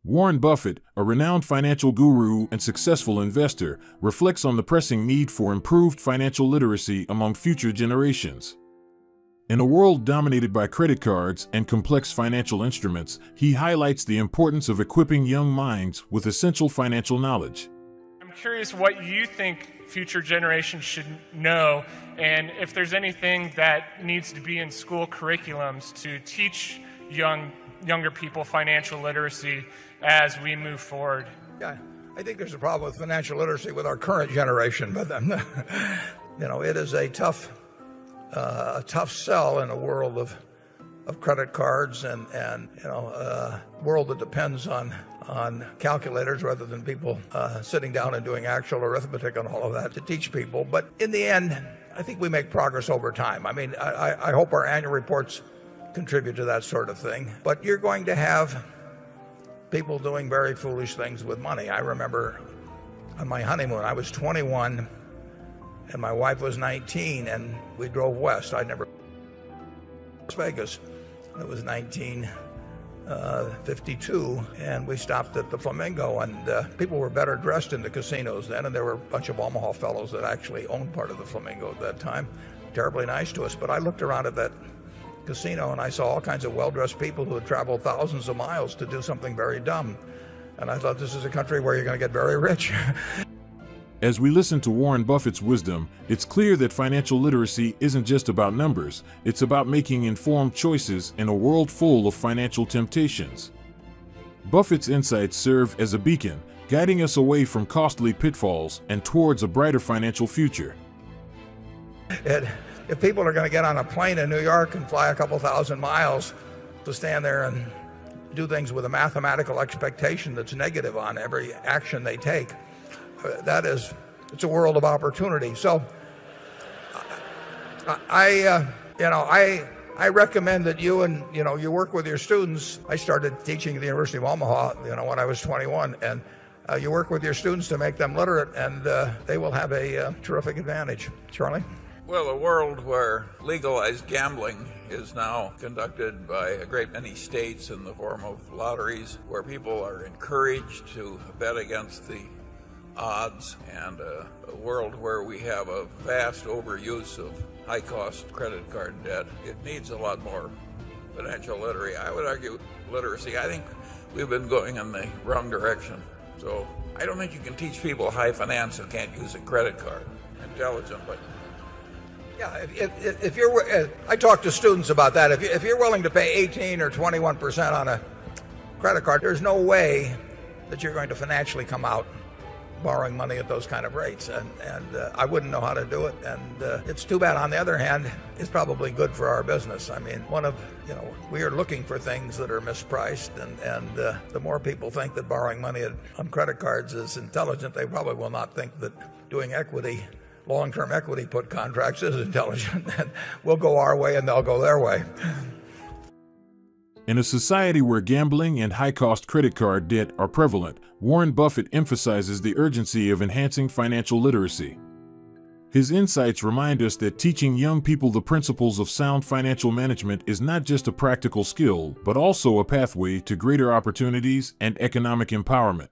Warren Buffett, a renowned financial guru and successful investor, reflects on the pressing need for improved financial literacy among future generations. In a world dominated by credit cards and complex financial instruments, he highlights the importance of equipping young minds with essential financial knowledge. I'm curious what you think future generations should know, and if there's anything that needs to be in school curriculums to teach younger people financial literacy as we move forward. Yeah, I think there's a problem with financial literacy with our current generation, but it is a tough sell in a world of credit cards and a world that depends on calculators rather than people sitting down and doing actual arithmetic and all of that to teach people. But in the end, I think we make progress over time. I mean, I hope our annual reports contribute to that sort of thing. But you're going to have people doing very foolish things with money. I remember on my honeymoon, I was 21 and my wife was 19, and we drove west. I'd never Las Vegas. It was 1952, and we stopped at the Flamingo, and people were better dressed in the casinos then, and there were a bunch of Omaha fellows that actually owned part of the Flamingo at that time. Terribly nice to us. But I looked around at that casino and I saw all kinds of well-dressed people who had traveled thousands of miles to do something very dumb. And I thought, this is a country where you're going to get very rich. As we listen to Warren Buffett's wisdom, it's clear that financial literacy isn't just about numbers, it's about making informed choices in a world full of financial temptations. Buffett's insights serve as a beacon, guiding us away from costly pitfalls and towards a brighter financial future. If people are going to get on a plane in New York and fly a couple thousand miles to stand there and do things with a mathematical expectation that's negative on every action they take, it's a world of opportunity. So I recommend that you work with your students. I started teaching at the University of Omaha when I was 21, and you work with your students to make them literate, and they will have a terrific advantage. Charlie? Well, a world where legalized gambling is now conducted by a great many states in the form of lotteries, where people are encouraged to bet against the odds, and a world where we have a vast overuse of high-cost credit card debt. It needs a lot more financial literacy. I would argue literacy. I think we've been going in the wrong direction. So I don't think you can teach people high finance who can't use a credit card intelligently. Yeah, I talk to students about that. If you're willing to pay 18 or 21% on a credit card, there's no way that you're going to financially come out borrowing money at those kind of rates, and I wouldn't know how to do it, and it's too bad. On the other hand, it's probably good for our business. I mean, we are looking for things that are mispriced, and the more people think that borrowing money on credit cards is intelligent, they probably will not think that doing long-term equity put contracts is intelligent. And we'll go our way and they'll go their way. In a society where gambling and high-cost credit card debt are prevalent, Warren Buffett emphasizes the urgency of enhancing financial literacy. His insights remind us that teaching young people the principles of sound financial management is not just a practical skill, but also a pathway to greater opportunities and economic empowerment.